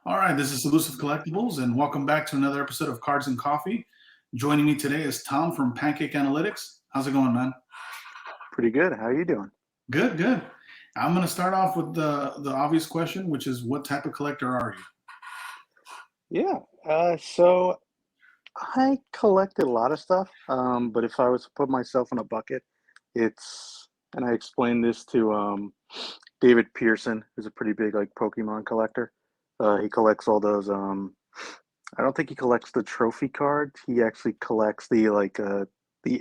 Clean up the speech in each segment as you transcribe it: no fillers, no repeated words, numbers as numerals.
All right, this is Elusive Collectibles, and welcome back to another episode of Cards and Coffee. Joining me today is Tom from Pancake Analytics. How's it going, man? Pretty good. How are you doing? Good, good. I'm going to start off with the obvious question, which is what type of collector are you? Yeah. So I collected a lot of stuff. But if I was to put myself in a bucket, and I explained this to David Pearson, who's a pretty big like Pokemon collector. He collects all those. I don't think he collects the trophy cards. He actually collects the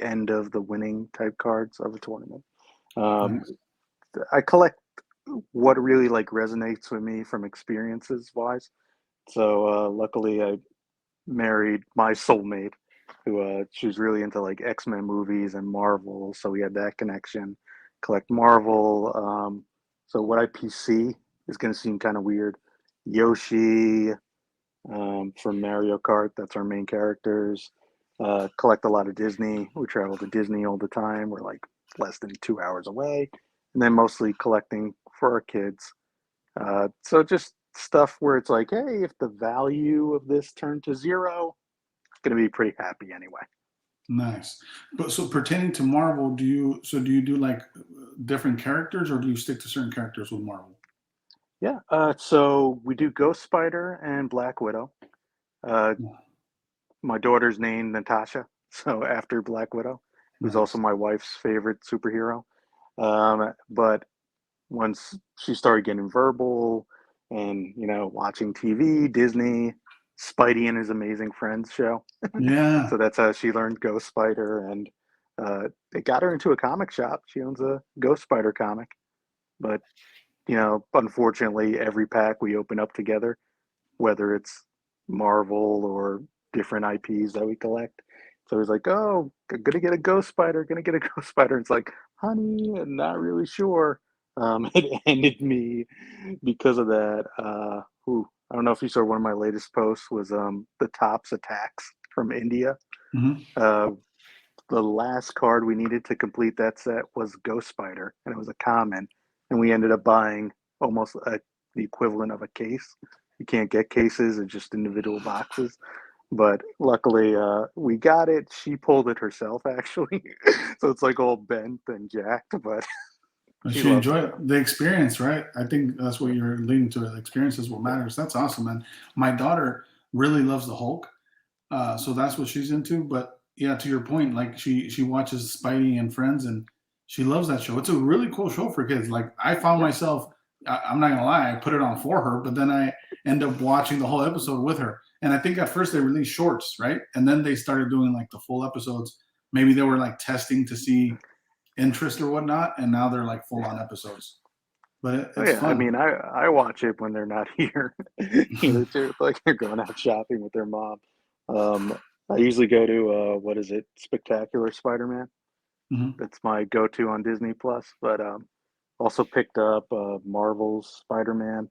end of the winning type cards of a tournament. Um, Nice. I collect what really like resonates with me from experiences wise. So luckily, I married my soulmate, who she was really into like X-Men movies and Marvel, so we had that connection. Collect Marvel. So what I PC is going to seem kind of weird. Yoshi from Mario Kart. That's our main characters. Collect a lot of Disney. We travel to Disney all the time. We're like less than 2 hours away, and then mostly collecting for our kids. So just stuff where it's like, hey, if the value of this turned to zero, it's going to be pretty happy anyway. Nice. But so pertaining to Marvel, do you do like different characters, or do you stick to certain characters with Marvel? Yeah. So we do Ghost Spider and Black Widow. Uh, my daughter's named Natasha, so after Black Widow, who's also Nice. my wife's favorite superhero. But once she started getting verbal and watching TV, Disney, Spidey and His Amazing Friends show. Yeah. So that's how she learned Ghost Spider, and it got her into a comic shop. She owns a Ghost Spider comic, but unfortunately, every pack we open up together, whether it's Marvel or different IPs that we collect. So he's like, "Oh, gonna get a Ghost Spider, gonna get a Ghost Spider." It's like, "Honey, I'm not really sure." It ended me because of that. I don't know if you saw one of my latest posts was the Tops attacks from India. Hmm. Uh, the last card we needed to complete that set was Ghost Spider, and it was a common, and we ended up buying the equivalent of a case. You can't get cases; it's just individual boxes. But luckily, we got it. She pulled it herself, actually, so it's like all bent and jacked, but But she you loves it enjoy though. the experience, right? I think that's what Yeah, you're leading to. The experience is what yeah, matters. That's awesome, man. My daughter really loves the Hulk, so that's what she's into. But yeah, to your point, like she watches Spidey and Friends, and she loves that show. It's a really cool show for kids. Like I found yeah. myself, I'm not gonna lie, I put it on for her, but then I end up watching the whole episode with her. And I think at first they released shorts, right? And then they started doing like the full episodes. Maybe they were like testing to see interest or whatnot, and now they're like full on episodes. But Oh it's yeah, I fun. mean, I watch it when they're not here. Either too, like they're going out shopping with their mom. Um, I usually go to what is it, Spectacular Spider-Man. Hmm. That's my go-to on Disney Plus. But also picked up Marvel's Spider-Man.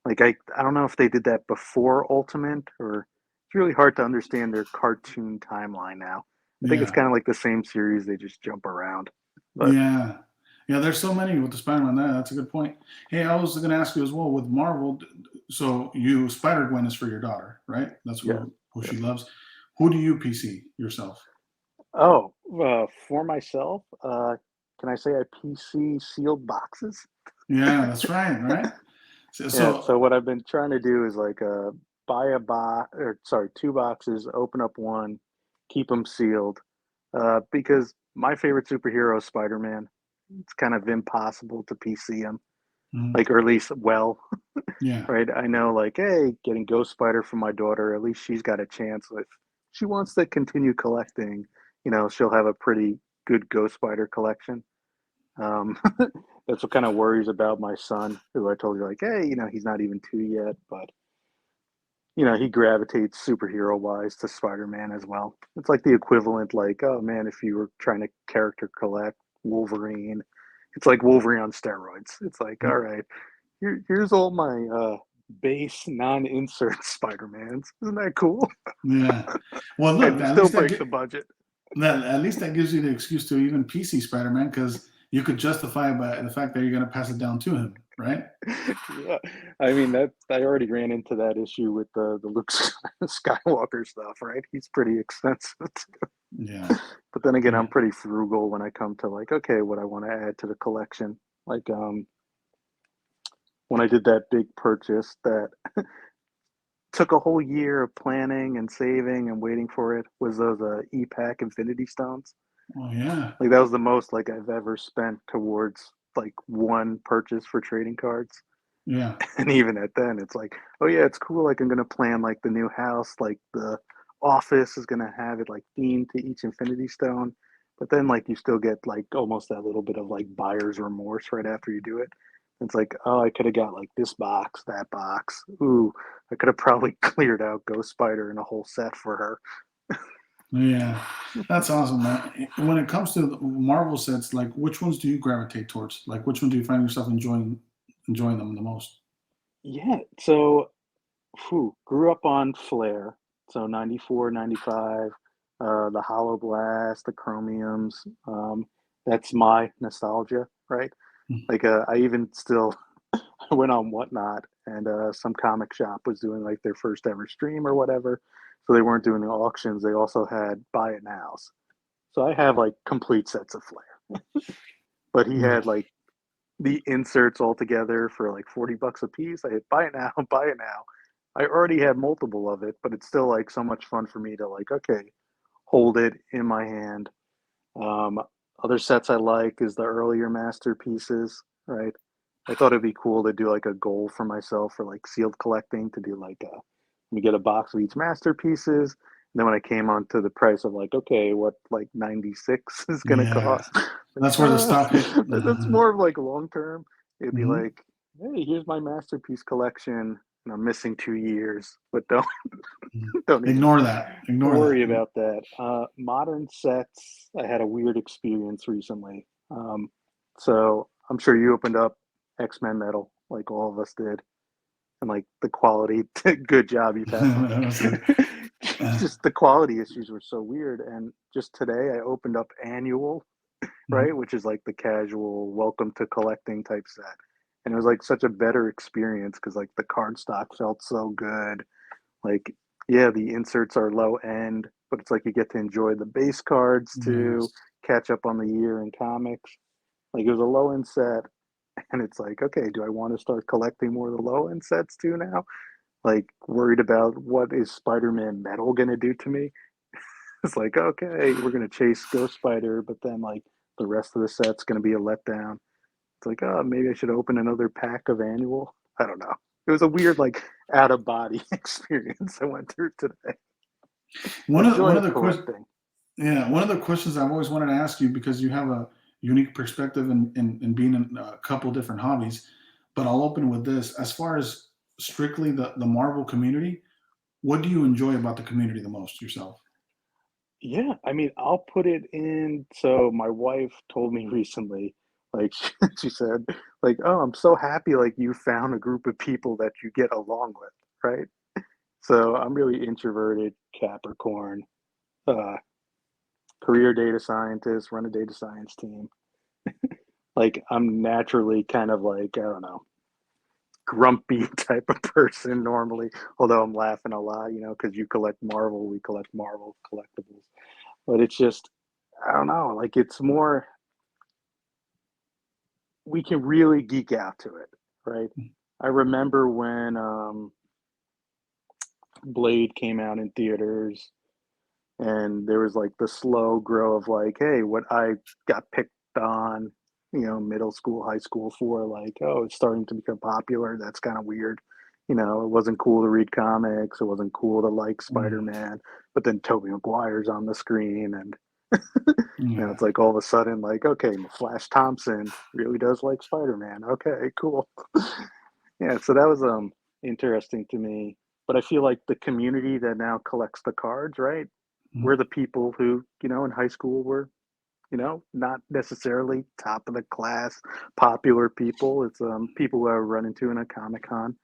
Like I don't know if they did that before Ultimate, or it's really hard to understand their cartoon timeline now. I think it's Yeah. kind of like the same series, they just jump around. But Yeah. Yeah, there's so many with the Spider-Man. That's a good point. Hey, I was going to ask you as well with Marvel. So you Spider-Gwen is for your daughter, right? That's yeah, who yeah. she loves. Who do you PC yourself? Oh, for myself, can I say I PC sealed boxes? Yeah, that's right, right? So, Yeah. so So what I've been trying to do is like buy a box, or sorry, two boxes, open up one, keep them sealed, because my favorite superhero is Spider-Man. It's kind of impossible to PC him, mhm, like, or at least well, yeah, right? I know, like, hey, getting Ghost Spider for my daughter, at least she's got a chance. If she wants to continue collecting, she'll have a pretty good Ghost Spider collection. Um, that's what kind of worries about my son, who I told you, like, hey, he's not even two yet, but he gravitates superhero wise to Spider-Man as well. It's like the equivalent, like, oh man, if you were trying to character collect Wolverine, it's like Wolverine on steroids. It's like, all right, here's all my base non-insert Spider-Mans. Isn't that cool? yeah. Well, And look, still break the budget. at least that gives you the excuse to even PC Spider-Man because you could justify it by the fact that you're going to pass it down to him, right? Yeah, I mean that I already ran into that issue with the Luke Skywalker stuff, right? He's pretty expensive. Yeah, But then again, yeah. I'm pretty frugal when I come to like, okay, what I want to add to the collection. Like when I did that big purchase that took a whole year of planning and saving and waiting for it was those E-Pack Infinity Stones. Oh yeah, Like that was the most like I've ever spent towards like one purchase for trading cards. yeah, And even at then, it's like, oh yeah, it's cool. Like I'm gonna plan like the new house, like the office is gonna have it like themed to each Infinity Stone. But then like you still get like almost that little bit of like buyer's remorse right after you do it. It's like, oh, I could have got like this box, that box. Ooh, I could have probably cleared out Ghost Spider and a whole set for her. yeah. That's awesome, man. When it comes to the Marvel sets, like which ones do you gravitate towards? Like which one do you find yourself enjoying them the most? Yeah, so grew up on Flair, so 94, 95, the Hollow Blast, the Chromiums. That's my nostalgia, right? Like, I even still I went on Whatnot, and some comic shop was doing like their first ever stream or whatever. So they weren't doing the auctions. They also had buy it nows. So I have like complete sets of Flair, but he Yeah, had like the inserts all together for like $40 a piece. I hit buy it now, buy it now. I already had multiple of it, but it's still like so much fun for me to like, okay, hold it in my hand. Um, Other sets I like is the earlier masterpieces, right? I thought it'd be cool to do like a goal for myself for like sealed collecting to do like a, let me get a box of each masterpieces. And then when I came onto the price of like, okay, what like 96 is gonna yeah. cost, like, That's where the stock hit. that's more of like long term. It'd be Mhm. like, hey, here's my masterpiece collection, and I'm missing 2 years, but don't Mhm. don't even Ignore that. Ignore worry that. about that. Modern sets, I had a weird experience recently. So I'm sure you opened up X-Men Metal, like all of us did, and like the quality, good job, you passed on That was good. that. Uh, Just the quality issues were so weird. And just today, I opened up Annual, right, mhm. which is like the casual welcome to collecting type set. And it was like such a better experience because like the card stock felt so good, like, yeah, the inserts are low end, but it's like you get to enjoy the base cards too, Yes. catch up on the year in comics. Like it was a low end set, and it's like, okay, do I want to start collecting more of the low end sets too now? Like worried about what is Spider-Man Metal gonna do to me? It's like, okay, we're gonna chase Ghost Spider, but then like the rest of the set's gonna be a letdown. It's like, oh, maybe I should open another pack of Annual. I don't know. It was a weird, like, out of body experience I went through today. One The of joy one of of the questions. collecting. Yeah, one of the questions I've always wanted to ask you because you have a unique perspective in being in a couple different hobbies. But I'll open with this: as far as strictly the Marvel community, what do you enjoy about the community the most yourself? Yeah, I mean, I'll put it in. So my wife told me recently, like, she said, like, oh, I'm so happy, like, you found a group of people that you get along with, right? So I'm really introverted, Capricorn, uh, career data scientist, run a data science team. Like, I'm naturally kind of like, I don't know, grumpy type of person normally, although I'm laughing a lot, because you collect Marvel, we collect Marvel collectibles. But it's just, I don't know, like it's more, we can really geek out to it, right? I remember when Blade came out in theaters, and there was like the slow grow of like, hey, what I got picked on, middle school, high school for, like, oh, it's starting to become popular. That's kind of weird. It wasn't cool to read comics. It wasn't cool to like Spider Mm, Man, but then Tobey Maguire's on the screen, and yeah, it's like all of a sudden, like, okay, Flash Thompson really does like Spider Man. Okay, cool. Yeah, so that was interesting to me. But I feel like the community that now collects the cards, right? We're mm, the people who, in high school were, not necessarily top of the class, popular people. It's people who I run into in a Comic Con.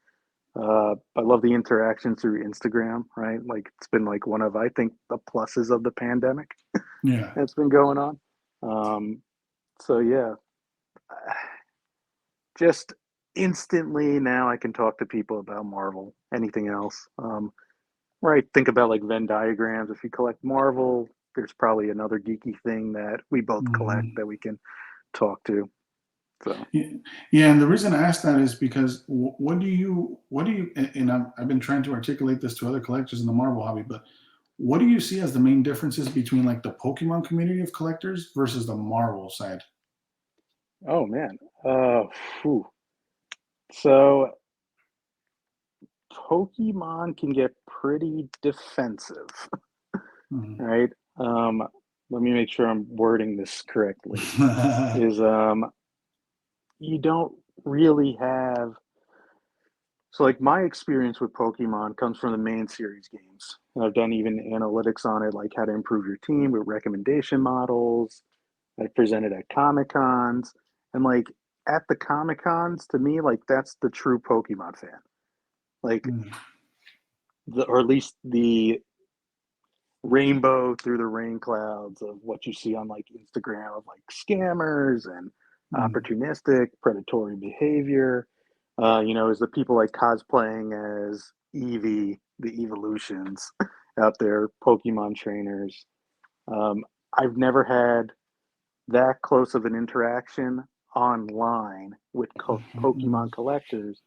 I love the interaction through Instagram, right? Like it's been like one of, I think, the pluses of the pandemic yeah. that's been going on. Um, so yeah, just instantly now I can talk to people about Marvel, anything else. Right, think about like Venn diagrams. If you collect Marvel, there's probably another geeky thing that we both collect Mhm. that we can talk to. So, Yeah, yeah, and the reason I ask that is because what do you, and I've been trying to articulate this to other collectors in the Marvel hobby, but what do you see as the main differences between like the Pokemon community of collectors versus the Marvel side? oh man. Phew. So Pokemon can get pretty defensive, Mhm. right? Um, Let me make sure I'm wording this correctly. Is You don't really have so like my experience with Pokemon comes from the main series games. And I've done even analytics on it, like how to improve your team with recommendation models. I presented at Comic Cons. And like at the Comic Cons, to me, like that's the true Pokemon fan. Like Mhm. or at least the rainbow through the rain clouds of what you see on like Instagram of like scammers and Mhm. opportunistic predatory behavior. Is the people like cosplaying as Eevee, the evolutions out there, Pokemon trainers. Um, I've never had that close of an interaction online with Mhm. Pokemon collectors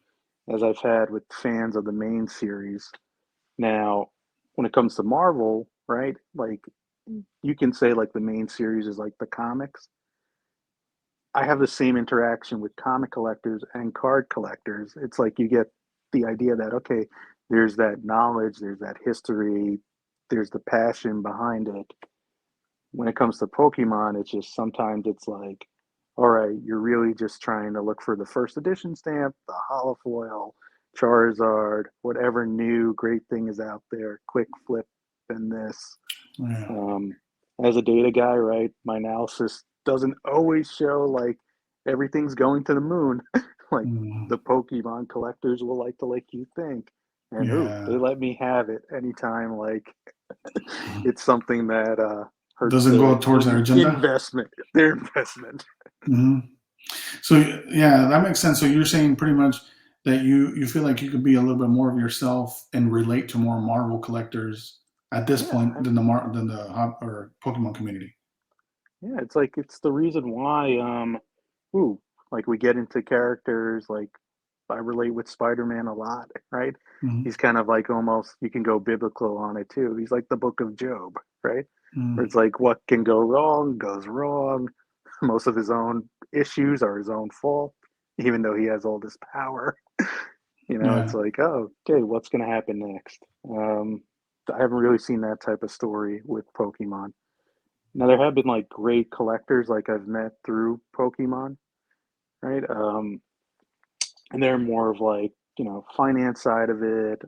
as I've had with fans of the main series. Now, when it comes to Marvel, right? Like you can say like the main series is like the comics. I have the same interaction with comic collectors and card collectors. It's like you get the idea that okay, there's that knowledge, there's that history, there's the passion behind it. When it comes to Pokemon, it's just sometimes it's like, all right, you're really just trying to look for the first edition stamp, the holofoil, Charizard, whatever new great thing is out there, quick flip and this. Yeah. Um, as a data guy, right, my analysis doesn't always show like everything's going to the moon. Like Mhm. the Pokemon collectors will like to let you think. And ooh, Yeah. they let me have it anytime like it's something that hurts Doesn't go towards their agenda. their investment. Hmm. So yeah, that makes sense. So you're saying pretty much that you feel like you could be a little bit more of yourself and relate to more Marvel collectors at this Yeah, point than the or Pokemon community. yeah, it's like it's the reason why ooh, like we get into characters like I relate with Spider-Man a lot, right? Hmm. He's kind of like almost you can go biblical on it too. He's like the book of Job, right? Where Hmm. it's like what can go wrong goes wrong. Most of his own issues are his own fault, even though he has all this power. It's Yeah. like, oh, okay, what's going to happen next? Um, I haven't really seen that type of story with Pokemon. Now there have been like great collectors like I've met through Pokemon, right? And they're more of like finance side of it.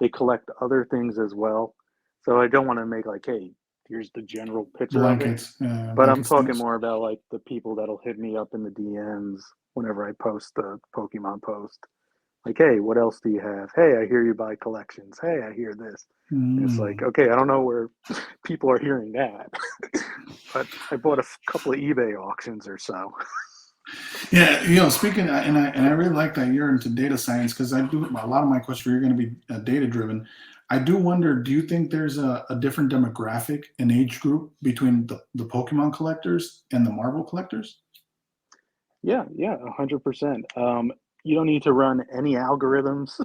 They collect other things as well, so I don't want to make like, hey, here's the general picture of it. But I'm Blanket talking stance. more about like the people that'll hit me up in the DMs whenever I post the Pokemon post. Like, hey, what else do you have? Hey, I hear you buy collections. Hey, I hear this. And it's like, Mm. okay, I don't know where people are hearing that, but I bought a couple of eBay auctions or so. Yeah, speaking, and I really like that you're into data science because I do a lot of my questions are going to be data driven. I do wonder, do you think there's a different demographic and age group between the Pokemon collectors and the Marvel collectors? Yeah, yeah, 100%. You don't need to run any algorithms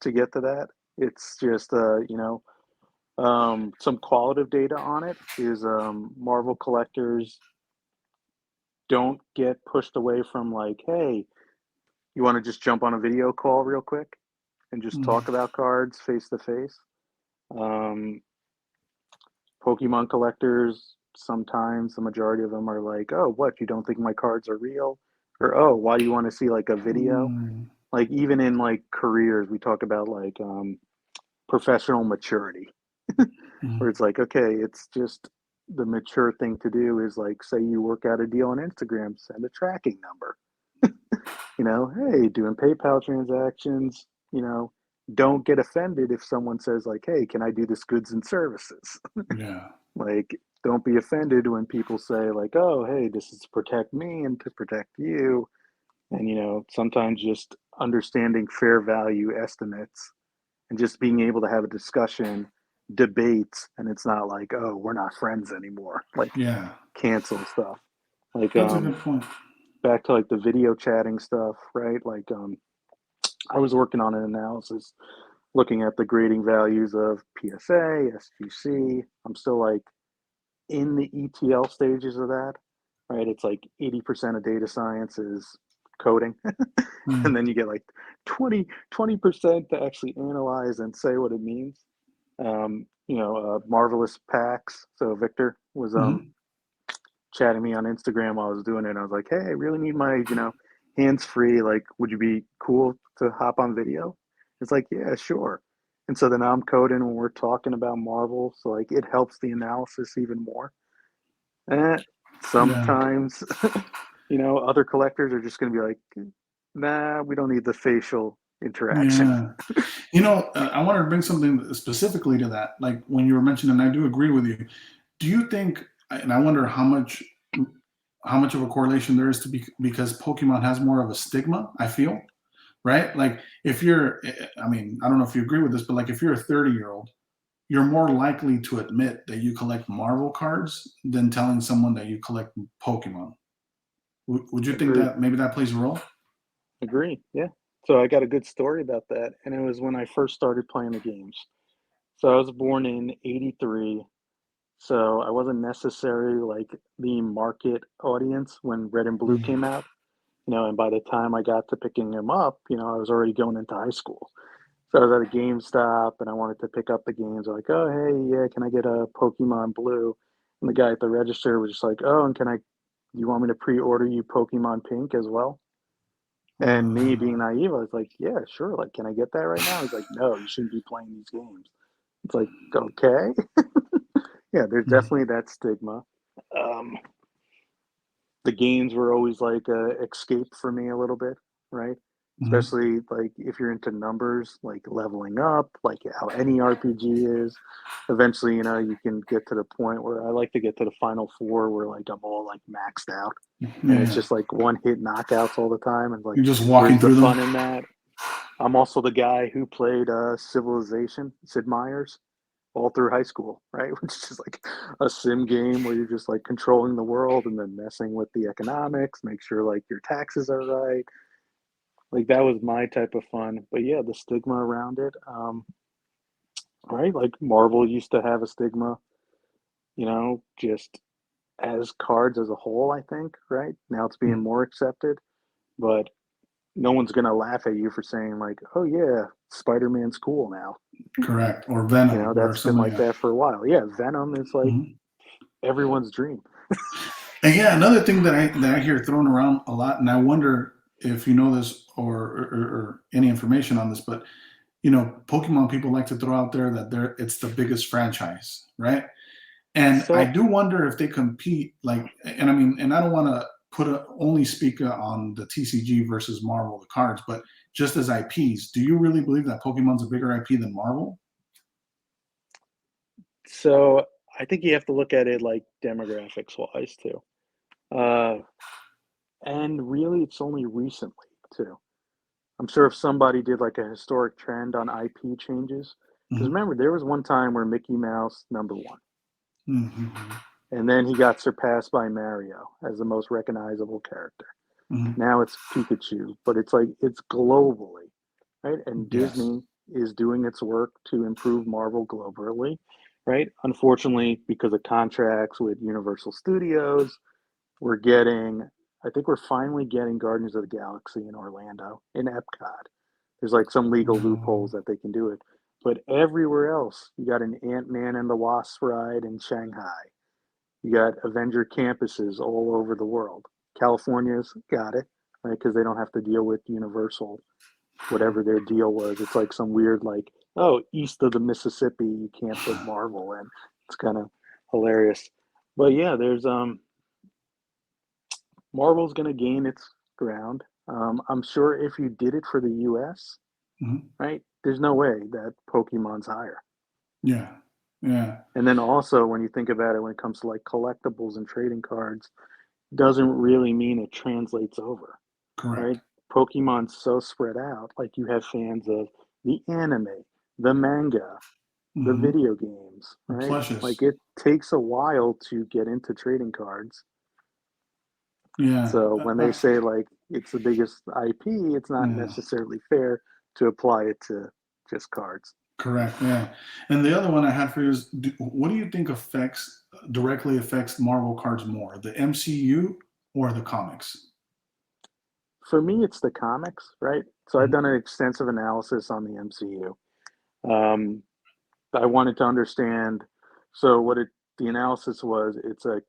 to get to that. It's just, some qualitative data on it is Marvel collectors don't get pushed away from like, hey, you want to just jump on a video call real quick and just Mm. talk about cards face to face. Um, Pokemon collectors, sometimes the majority of them are like, oh, what, you don't think my cards are real? Or, oh, why do you want to see like a video? Mm. Like, even in like careers, we talk about like professional maturity, where Mm. it's like, okay, it's just the mature thing to do is like, say you work out a deal on Instagram, send a tracking number. Hey, doing PayPal transactions, don't get offended if someone says like, "Hey, can I do this goods and services?" Yeah. Like, don't be offended when people say like, "Oh, hey, this is to protect me and to protect you." And sometimes just understanding fair value estimates and just being able to have a discussion, debates, and it's not like, "Oh, we're not friends anymore." Like Yeah. cancel stuff. Like That's a good point. back to like the video chatting stuff, right? Like I was working on an analysis looking at the grading values of PSA, SQC. I'm still like in the ETL stages of that, right? It's like 80% of data science is coding. And Mm. then you get like 20% to actually analyze and say what it means. Marvelous Packs. So Victor was Mhm. chatting me on Instagram while I was doing it. And I was like, hey, I really need my, hands free. Like, would you be cool to hop on video? It's like, yeah, sure. And so then I'm coding when we're talking about Marvel. So like it helps the analysis even more. Eh, Yeah. sometimes, other collectors are just going to be like, nah, we don't need the facial interaction. Yeah. I wanted to bring something specifically to that. Like when you were mentioning, I do agree with you. Do you think, and I wonder how much of a correlation there is because Pokemon has more of a stigma, I feel, right? Like if you're, I mean, I don't know if you agree with this, but like if you're a 30-year-old, you're more likely to admit that you collect Marvel cards than telling someone that you collect Pokemon. Would you think Agree. that maybe that plays a role? Agree. Yeah. So I got a good story about that. And it was when I first started playing the games. So I was born in 83. So I wasn't necessarily like the market audience when Red and Blue Mm. came out, and by the time I got to picking them up, I was already going into high school. So I was at a GameStop and I wanted to pick up the games. Like, oh, hey, yeah, can I get a Pokemon Blue? And the guy at the register was just like, oh, and you want me to pre-order you Pokemon Pink as well? And me being Uh, naive, I was like, yeah, sure. Like, can I get that right now? He's like, no, you shouldn't be playing these games. It's like, okay. Yeah, there's mm, definitely that stigma. Um, the games were always like a escape for me a little bit, right? mhm. Especially like if you're into numbers, like leveling up, like how any RPG is. Eventually, you can get to the point where I like to get to the final four where like I'm all like maxed out Yeah, and it's yeah. just like one hit knockouts all the time and like You're just walking where's the through them. fun in that? I'm also the guy who played Civilization, Sid Meier's, all through high school, right? Which is just like a sim game where you're just like controlling the world and then messing with the economics, make sure like your taxes are right. Like that was my type of fun. But yeah, the stigma around it, right? Like Marvel used to have a stigma, just as cards as a whole, I think, right? Now it's being Mm, more accepted, but no one's gonna laugh at you for saying like, "Oh yeah, Spider-Man's cool now." correct. Or Venom or That's been something like like that. that for a while. Yeah, Venom is like Mhm. everyone's dream. And yeah, another thing that I hear thrown around a lot, and I wonder if you know this or any information on this, but Pokemon people like to throw out there that it's the biggest franchise, right? And I So, do wonder if they compete like, and I mean, and I don't want to only speak on the TCG versus Marvel, the cards, but just as IPs, do you really believe that Pokemon's a bigger IP than Marvel? so I think you have to look at it like demographics wise too. Uh, and really, it's only recently too. I'm sure if somebody did like a historic trend on IP changes, because Hmm. remember there was one time where Mickey Mouse number one, Hmm. and then he got surpassed by Mario as the most recognizable character. Hmm. Now it's Pikachu, but it's like it's globally, right? And Yes. Disney is doing its work to improve Marvel globally, right? Unfortunately, because of contracts with Universal Studios, we're getting, I think we're finally getting Guardians of the Galaxy in Orlando, in Epcot. There's like some legal loopholes Um, that they can do it. But everywhere else, you got an Ant-Man and the Wasp ride in Shanghai. You got Avenger campuses all over the world. California's got it, right? Because they don't have to deal with Universal, whatever their deal was. It's like some weird, like, oh, east of the Mississippi, you can't put Marvel in. It's kind of hilarious. But yeah, there's Marvel's going to gain its ground. I'm sure if you did it for the U.S., mhm. right? there's no way that Pokemon's higher. Yeah. Yeah. And then also when you think about it, when it comes to like collectibles and trading cards, doesn't really mean it translates over, right? Correct. Pokemon's so spread out. Like you have fans of the anime, the manga, the Hmm. video games, The right? Like plushes. it takes a while to get into trading cards. Yeah. So when they say like it's the biggest IP, it's not Yeah. necessarily fair to apply it to just cards. Correct. Yeah. And the other one I had for you is, what do you think directly affects Marvel cards more, the MCU or the comics? For me, it's the comics, right? So I've Mhm. done an extensive analysis on the MCU. Um, I wanted to understand. So the analysis was, it's a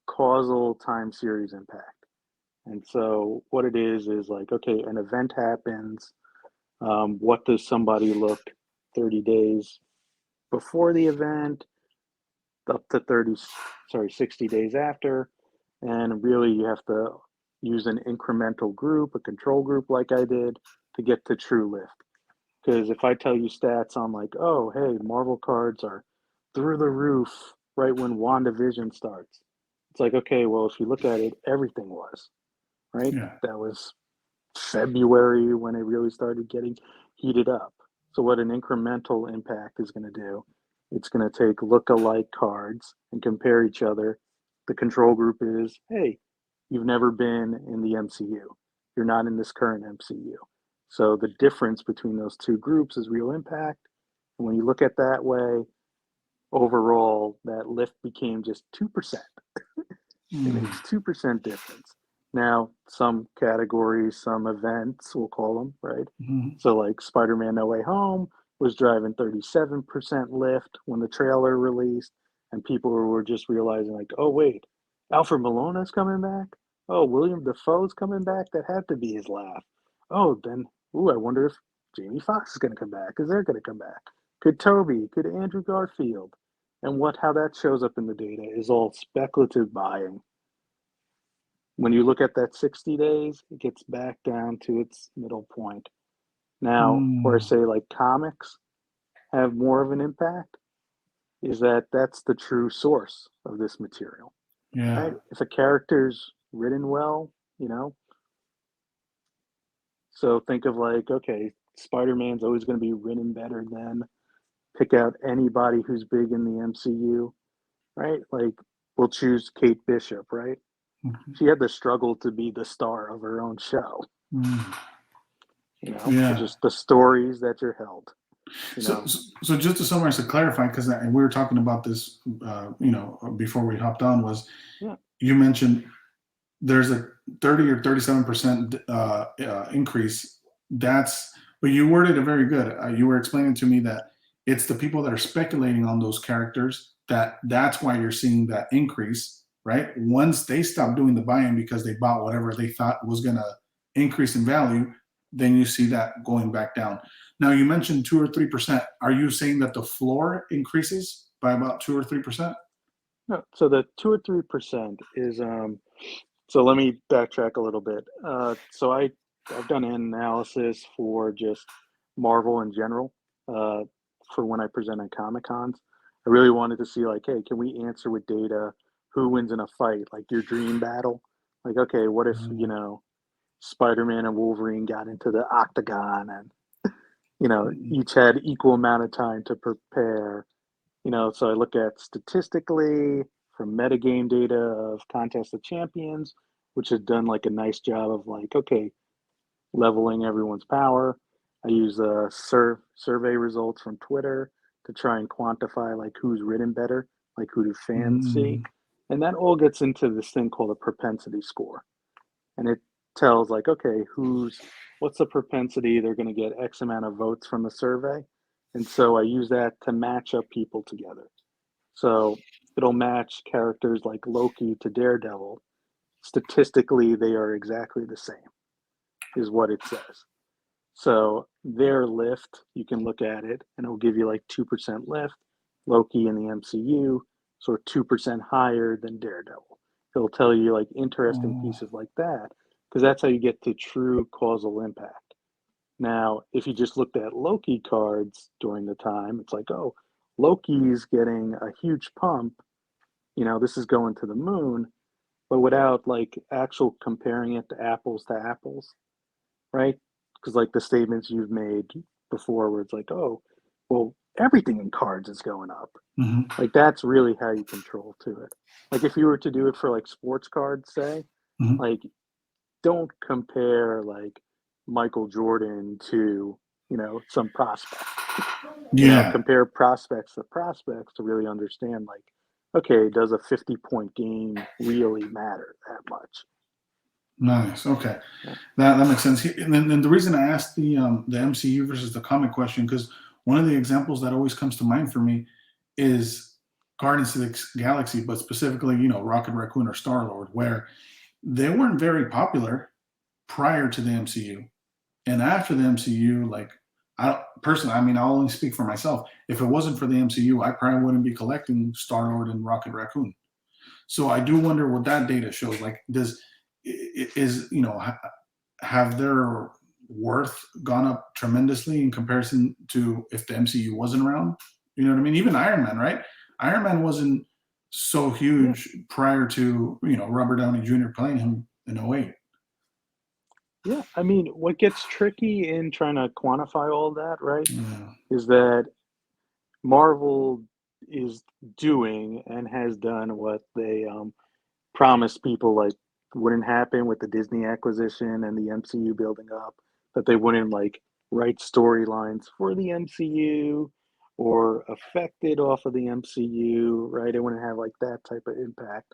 causal time series impact. And so what it is like, okay, an event happens. What does somebody look 30 days before the event, up to 60 days after? And really, you have to use an incremental group, a control group like I did, to get to true lift. Because if I tell you stats on like, oh, hey, Marvel cards are through the roof right when WandaVision starts, it's like, okay, well, if you look at it, everything was, right? Yeah. That was February when it really started getting heated up. So, what an incremental impact is going to do, it's going to take look-alike cards and compare each other. The control group is, hey, you've never been in the MCU. You're not in this current MCU. So, the difference between those two groups is real impact. And when you look at that way, overall, that lift became just 2%. It Mm. makes 2% difference. Now, some categories, some events, we'll call them, right? Mhm. So, like Spider-Man No Way Home was driving 37% lift when the trailer released, and people were just realizing, like, oh, wait, Alfred Malona's coming back? Oh, William Dafoe's coming back? That had to be his laugh. Oh, then, ooh, I wonder if Jamie Foxx is going to come back. Is they're going to come back? Could Toby? Could Andrew Garfield? And how that shows up in the data is all speculative buying. When you look at that 60 days, it gets back down to its middle point. Now, where Mm. say like comics have more of an impact is that that's the true source of this material, right? Yeah. If a character's written well, you know, so think of like, okay, Spider-Man's always going to be written better than, pick out anybody who's big in the MCU, right? Like we'll choose Kate Bishop, right? Mhm. She had to struggle to be the star of her own show, Mm. it's Yeah. just the stories that you're held, you So, know. so, so just to summarize, to clarify, because we were talking about this, before we hopped on, was Yeah. you mentioned there's a 30 or 37% increase. But you worded it very good. You were explaining to me that it's the people that are speculating on those characters that's why you're seeing that increase, right? Once they stop doing the buy-in because they bought whatever they thought was going to increase in value, then you see that going back down. Now you mentioned 2 or 3%. Are you saying that the floor increases by about 2 or 3%? No, so the 2 or 3% is so let me backtrack a little bit. So I've done an analysis for just Marvel in general, uh, for when I present at Comic Cons. I really wanted to see like, hey, can we answer with data who wins in a fight, like your dream battle? Like, okay, what if, Spider-Man and Wolverine got into the octagon and, each had equal amount of time to prepare. So I look at statistically from metagame data of Contest of Champions, which has done like a nice job of like, okay, leveling everyone's power. I use survey results from Twitter to try and quantify like who's written better, like who do fans see. Mm. And that all gets into this thing called a propensity score. And it tells like, okay, what's the propensity they're going to get X amount of votes from the survey. And so I use that to match up people together. So it'll match characters like Loki to Daredevil. Statistically, they are exactly the same, is what it says. So their lift, you can look at it and it'll give you like 2% lift. Loki in the MCU, so 2% higher than Daredevil. It'll tell you like interesting Oh. pieces like that, because that's how you get to true causal impact. Now, if you just looked at Loki cards during the time, it's like, oh, Loki's getting a huge pump. This is going to the moon, but without like actual comparing it to apples, right? Because like the statements you've made before, where it's like, oh, well, everything in cards is going up. Hmm. Like that's really how you control to it. Like if you were to do it for like sports cards, say, Hmm. like don't compare like Michael Jordan to, some prospect. Yeah. Compare prospects to prospects to really understand like, okay, does a 50-point game really matter that much? Nice. Okay. Yeah. That makes sense. And the reason I asked the MCU versus the comic question, because one of the examples that always comes to mind for me is Guardians of the Galaxy, but specifically, Rocket Raccoon or Star Lord, where they weren't very popular prior to the MCU, and after the MCU, like I personally, I mean, I'll only speak for myself. If it wasn't for the MCU, I probably wouldn't be collecting Star Lord and Rocket Raccoon. So I do wonder what that data shows. Like, is have their worth gone up tremendously in comparison to if the MCU wasn't around? You know what I mean? Even Iron Man, right? Iron Man wasn't so Yeah. huge prior to Robert Downey Jr. playing him in '08. Yeah. I mean, what gets tricky in trying to quantify all that, right, Yeah. is that Marvel is doing and has done what they promised people like wouldn't happen with the Disney acquisition and the MCU building up, that they wouldn't like write storylines for the MCU or affected off of the MCU, right? It wouldn't have like that type of impact.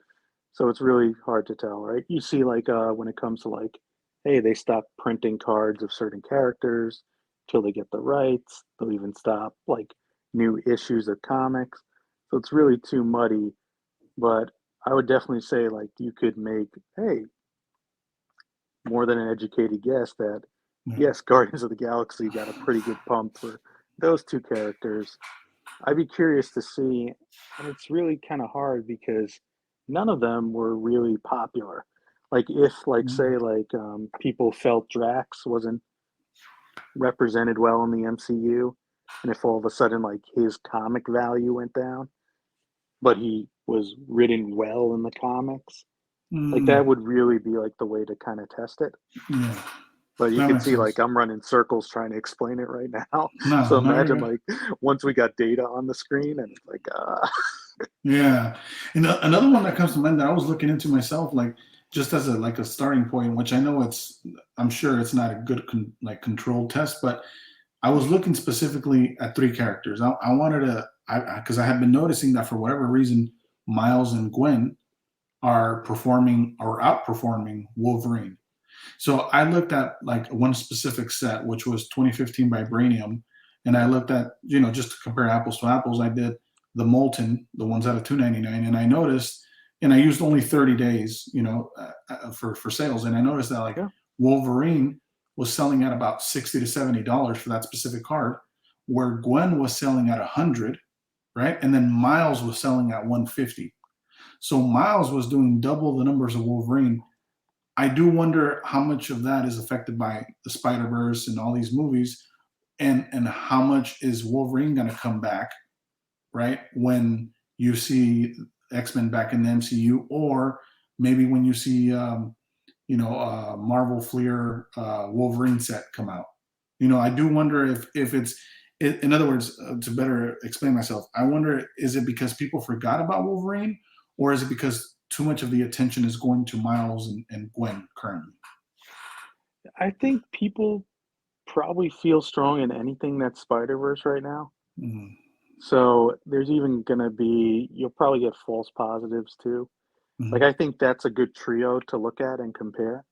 So it's really hard to tell, right? You see like when it comes to like, hey, they stop printing cards of certain characters till they get the rights. They'll even stop like new issues of comics. So it's really too muddy, but I would definitely say like you could make, hey, more than an educated guess that Yeah. yes, Guardians of the Galaxy got a pretty good pump for those two characters. I'd be curious to see, and it's really kind of hard because none of them were really popular. Like if like say like people felt Drax wasn't represented well in the MCU, and if all of a sudden like his comic value went down, but he was written well in the comics, like Mm, that would really be like the way to kind of test it. yeah, But you that can makes see like sense. I'm running circles trying to explain it right now. No, So no, you're imagine good. like once we got data on the screen and it's like Yeah, and another one that comes to mind that I was looking into myself, like just as a starting point, which I know I'm sure it's not a good controlled test, but I was looking specifically at three characters. I wanted to, because I had been noticing that for whatever reason, Miles and Gwen are performing or outperforming Wolverine. So I looked at like one specific set, which was 2015 Vibranium, and I looked at just to compare apples to apples. I did the Molten, the ones out of 299, and I noticed, and I used only 30 days, for sales, and I noticed that like yeah, Wolverine was selling at about $60 to $70 for that specific card, where Gwen was selling at 100, right, and then Miles was selling at 150. So Miles was doing double the numbers of Wolverine. I do wonder how much of that is affected by the Spider Verse and all these movies, and how much is Wolverine going to come back, right? When you see X Men back in the MCU, or maybe when you see Marvel Fleer Wolverine set come out. I do wonder if it's in other words, to better explain myself, I wonder, is it because people forgot about Wolverine, or is it because too much of the attention is going to Miles and Gwen currently? I think people probably feel strong in anything that's Spider Verse right now. Mm-hmm. So there's even gonna be you'll probably get false positives too. Like Mm-hmm. I think that's a good trio to look at and compare.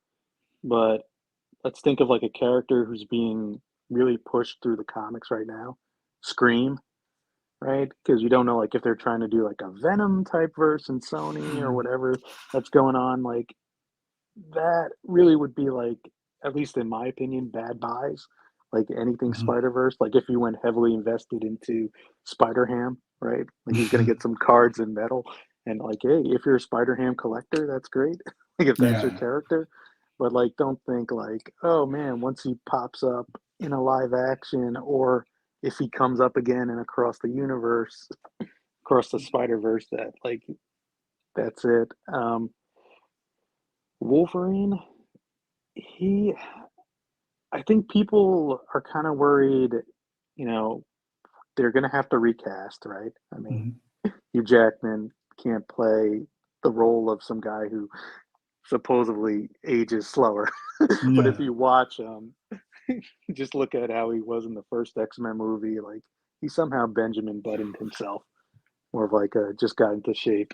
But let's think of like a character who's being really pushed through the comics right now. Scream, right? Because you don't know like if they're trying to do like a Venom type verse in Sony or whatever that's going on. Like that really would be like, at least in my opinion, bad buys. Like anything Mm-hmm. Spider Verse. Like if you went heavily invested into Spider Ham, right? Like he's gonna get some cards in metal, and like, hey, if you're a Spider Ham collector, that's great. Like if that's your Yeah. character. But like, don't think like, oh man, once he pops up in a live action, or if he comes up again and across the universe, across the Spider Verse, that like that's it. Wolverine, he, I think people are kind of worried. You know, they're gonna have to recast, right? I mean, Mhm. Hugh Jackman can't play the role of some guy who supposedly ages slower. But if Yeah. you watch, just look at how he was in the first X-Men movie. Like he somehow Benjamin Buttoned himself, more of like a just got into shape.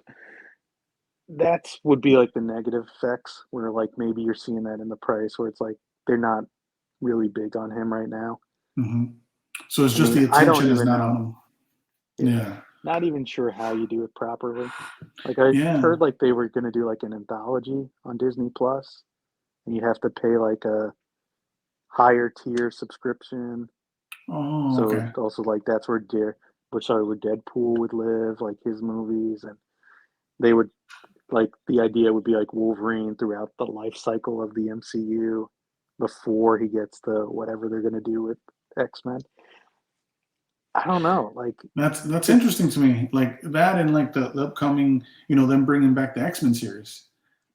That's would be like the negative effects, where like maybe you're seeing that in the price, where it's like they're not really big on him right now. Hmm. So it's I just mean, the I don't attention is even not on know. him. Yeah, Yeah. not even sure how you do it properly. Like I Yeah. heard like they were gonna do like an anthology on Disney Plus, and you have to pay like a higher tier subscription. Oh, So okay. also like that's where where Deadpool would live, like his movies, and they would like the idea would be like Wolverine throughout the life cycle of the MCU before he gets to whatever they're gonna do with X-Men. I don't know, like That's it's interesting to me. Like that and like the upcoming, them bringing back the X-Men series.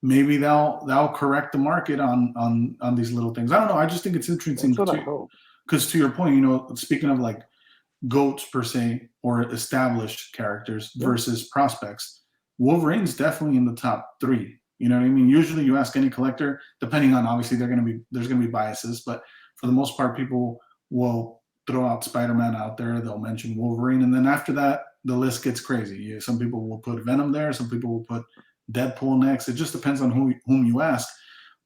Maybe they'll correct the market on these little things. I don't know. I just think it's that's interesting what I to hope. because to your point, speaking of like goats per se or established characters Yeah, versus prospects, Wolverine's definitely in the top three. You know what I mean? Usually, you ask any collector, depending on obviously there's gonna be biases, but for the most part, people will throw out Spider-Man out there. They'll mention Wolverine, and then after that, the list gets crazy. Some people will put Venom there. Some people will put Deadpool next. It just depends on whom you ask.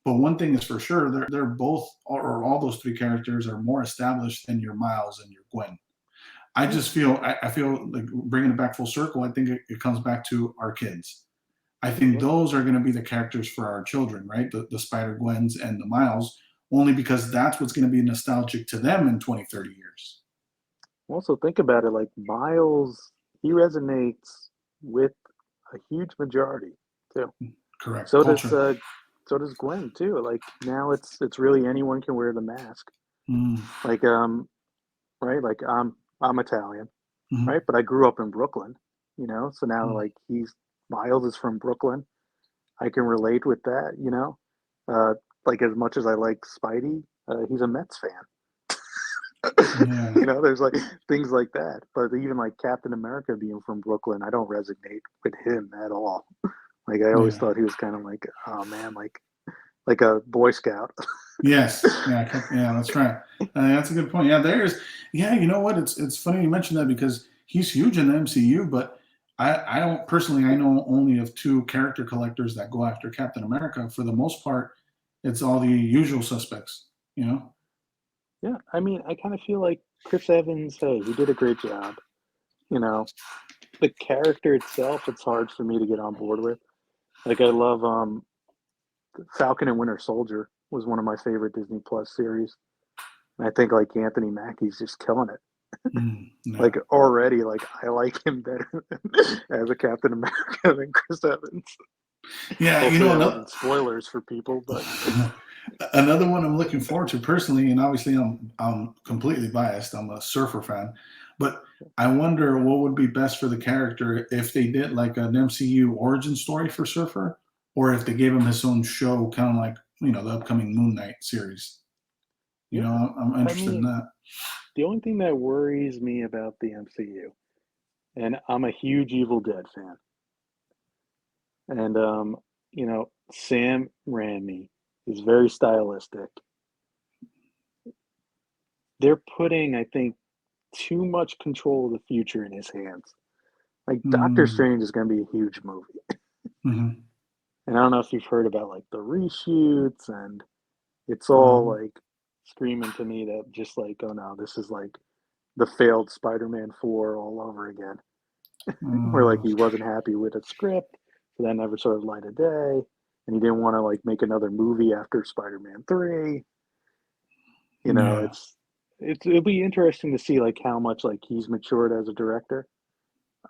But one thing is for sure, they're both, or all those three characters are more established than your Miles and your Gwen. yeah, I feel like bringing it back full circle. I think it comes back to our kids. I yeah. think Well, those are going to be the characters for our children, right? The Spider Gwens and the Miles, only because that's what's going to be nostalgic to them in 20, 30 years. also think about it, like Miles, he resonates with a huge majority too. Correct. So does Culture. uh, so does Gwen too. Like now it's really anyone can wear the mask. Mm, Like right? Like I'm Italian, mm, right? But I grew up in Brooklyn, So now mm. like he's Miles is from Brooklyn. I can relate with that. Uh, like as much as I like Spidey, he's a Mets fan. Yeah. There's like things like that. But even like Captain America being from Brooklyn, I don't resonate with him at all. Like I always Yeah. thought he was kind of like, oh man, like a Boy Scout. Yes. Yeah. Yeah. That's right. That's a good point. Yeah. Yeah. You know what? It's funny you mentioned that because he's huge in the MCU, but I don't personally. I know only of two character collectors that go after Captain America. For the most part, it's all the usual suspects. You know. Yeah, I mean, I kind of feel like Chris Evans, hey, he did a great job. You know, the character itself, it's hard for me to get on board with. Like, I love Falcon and Winter Soldier was one of my favorite Disney Plus series. And I think like Anthony Mackie's just killing it. Yeah. Like already, like I like him better as a Captain America than Chris Evans. Yeah. Hopefully, that wasn't spoilers for people, but Another one I'm looking forward to personally, and obviously I'm completely biased. I'm a Surfer fan, but I wonder what would be best for the character if they did like an MCU origin story for Surfer, or if they gave him his own show, kind of like the upcoming Moon Knight series. yeah. I'm I interested in mean, that. the only thing that worries me about the MCU, and I'm a huge Evil Dead fan. And Sam Raimi is very stylistic. They're putting, I think, too much control of the future in his hands. Like Doctor Mm-hmm. Strange is going to be a huge movie, Mm-hmm. and I don't know if you've heard about like the reshoots, and it's all Um, like screaming to me that just like, oh no, this is like the failed Spider-Man 4 all over again, where like he wasn't happy with a script, so that never sort of light of day, and he didn't want to like make another movie after Spider-Man 3. yeah, It'll be interesting to see like how much like he's matured as a director.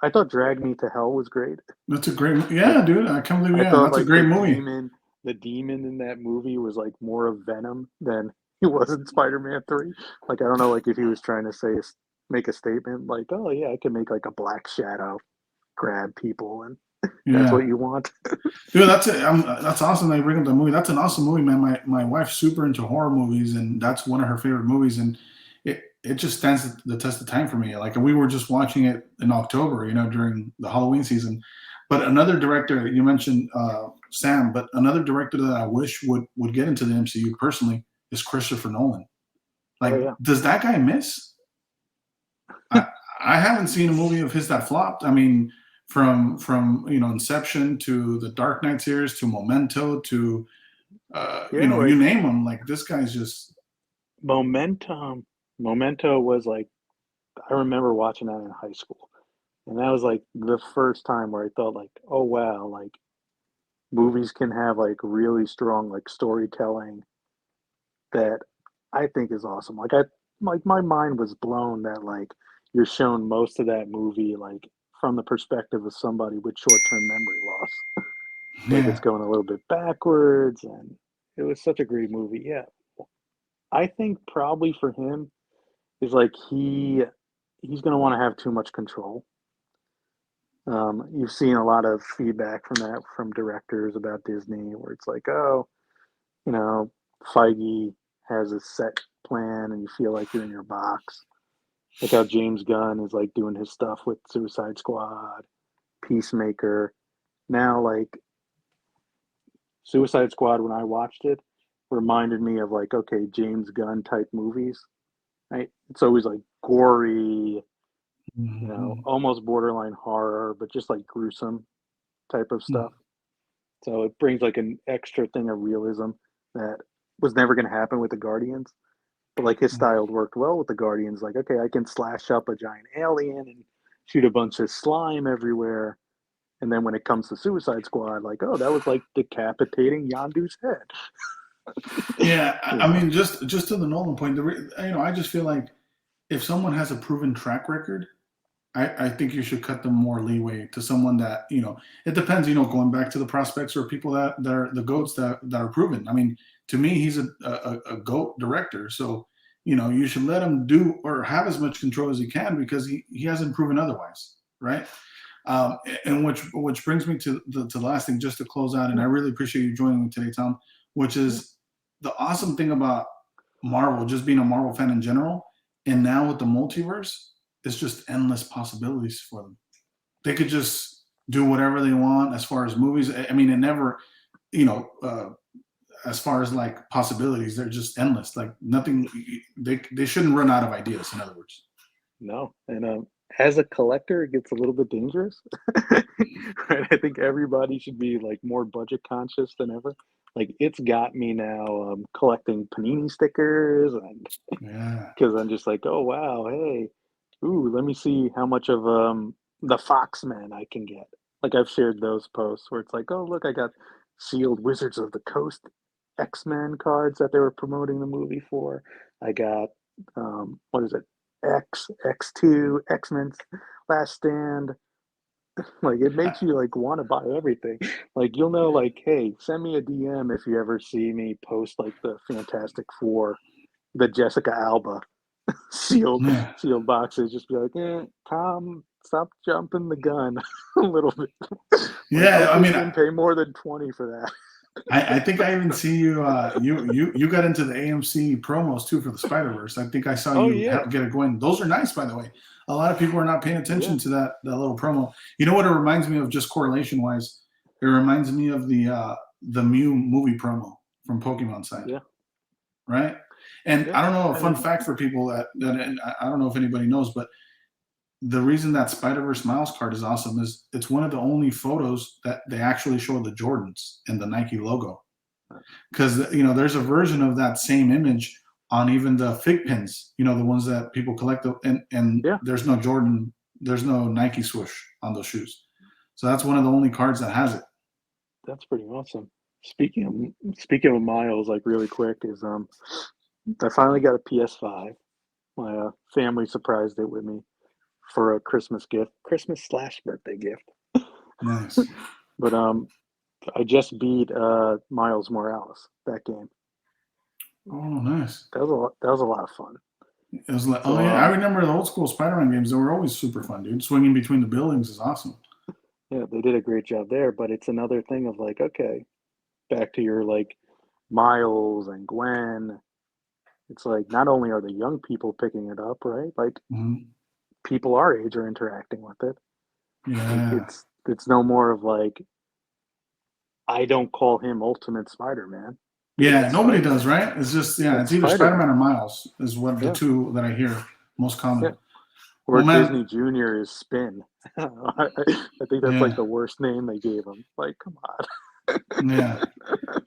I thought Drag Me to Hell was great. that's a great. Like Yeah, dude, I can't believe. I Yeah, thought that's a like great movie. the demon in that movie was like more of Venom than he was in Spider-Man 3. Like, I don't know, like if he was trying to make a statement like, oh yeah, I can make like a Black Shadow grab people, and that's what Yeah. you want. Dude, that's it. That's awesome that you bring up the movie. That's an awesome movie, man. My wife's super into horror movies, and that's one of her favorite movies. And it just stands the test of time for me. Like we were just watching it in October, during the Halloween season. But another director you mentioned, Sam, but another director that I wish would get into the MCU personally is Christopher Nolan. Oh Like, yeah. does that guy miss? I I haven't seen a movie of his that flopped. I mean, from Inception to the Dark Knight series to Memento to Yeah, you like name them. Like this guy's just Momentum. Memento was like, I remember watching that in high school. And that was like the first time where I thought like, oh wow, like movies can have like really strong like storytelling that I think is awesome. Like my mind was blown that like you're shown most of that movie like from the perspective of somebody with short-term memory loss. Like it's yeah. going a little bit backwards, and it was such a great movie. Yeah. I think probably for him is like he's going to want to have too much control. You've seen a lot of feedback from that from directors about Disney, where it's like, oh, you know, Feige has a set plan, and you feel like you're in your box. Like how James Gunn is like doing his stuff with Suicide Squad, Peacemaker. Now, like Suicide Squad, when I watched it, reminded me of like, okay, James Gunn type movies. Right? It's always like gory, Mhm. almost borderline horror, but just like gruesome type of Hmm. stuff. So it brings like an extra thing of realism that was never going to happen with the Guardians. But like his style worked well with the Guardians. Like, okay, I can slash up a giant alien and shoot a bunch of slime everywhere. And then when it comes to Suicide Squad, like, oh, that was like decapitating Yondu's head. Yeah, You I know, mean, just to the Nolan point, I just feel like if someone has a proven track record, I think you should cut them more leeway to someone that, it depends, going back to the prospects or people that are the goats that are proven. I mean, to me, he's a goat director. So, you should let him do or have as much control as he can because he hasn't proven otherwise. Right. And which brings me to the last thing just to close out. And I really appreciate you joining me today, Tom, which is the awesome thing about Marvel, just being a Marvel fan in general. And now with the multiverse, it's just endless possibilities for them. They could just do whatever they want as far as movies. I mean, it never, you know, uh, as far as like possibilities, they're just endless. Like nothing, they shouldn't run out of ideas. In other words, no. And as a collector, it gets a little bit dangerous. Right? I think everybody should be like more budget conscious than ever. Like it's got me now collecting panini stickers, and yeah, because I'm just like, oh wow, hey, ooh, let me see how much of the Foxman I can get. Like I've shared those posts where it's like, oh look, I got sealed Wizards of the Coast X-Men cards that they were promoting the movie for. I got what is it? X2, X-Men's Last Stand. Like it makes you like want to buy everything. Like you'll know like, hey, send me a DM if you ever see me post like the Fantastic Four, the Jessica Alba sealed yeah, sealed boxes. Just be like, Tom, stop jumping the gun a little bit. Like, yeah. I hopefully mean, you didn't pay more than 20 for that. I think I even see you. You got into the AMC promos too for the Spider Verse. I think I saw Oh you yeah, get it going. Those are nice, by the way. A lot of people are not paying yeah, attention to that little promo. You know what it reminds me of, just correlation wise? It reminds me of the Mew movie promo from Pokemon side, yeah, right? And yeah. I don't know, a I fun mean, fact for people that and I don't know if anybody knows, but the reason that Spider Verse Miles card is awesome is it's one of the only photos that they actually show the Jordans and the Nike logo, because there's a version of that same image on even the fig pins, the ones that people collect, and yeah, there's no Jordan, there's no Nike swoosh on those shoes. So that's one of the only cards that has it. that's pretty awesome. Speaking of Miles, like really quick, is I finally got a PS5. My family surprised it with me for a Christmas gift, Christmas/birthday gift. Nice. But I just beat Miles Morales that game. Oh, nice. That was a lot. That was a lot of fun. It was like, oh So yeah, I remember the old school Spider-Man games. They were always super fun, dude. Swinging between the buildings is awesome. yeah, they did a great job there. But it's another thing of like, okay, back to your like Miles and Gwen. It's like not only are the young people picking it up, right? Like Mhm. people our age are interacting with it. Like Yeah. it's no more of like I don't call him Ultimate Spider-Man. Dude, Yeah, it's nobody Spider-Man. does, right? It's just, yeah, It's it's either Spider-Man Spider-Man. or Miles is what the Yeah, two that I hear most yeah. common. Or Well, Disney man, Junior is Spin. I think that's like yeah, the worst name they gave him. Like, come on. yeah.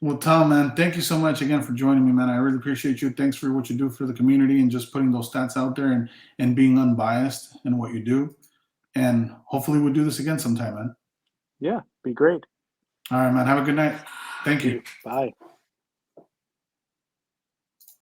Well, Tom, man, thank you so much again for joining me, man. I really appreciate you. Thanks for what you do for the community and just putting those stats out there and being unbiased in what you do. And hopefully we'll do this again sometime, man. Yeah, be great. All right, man. Have a good night. Thank See you. you. Bye.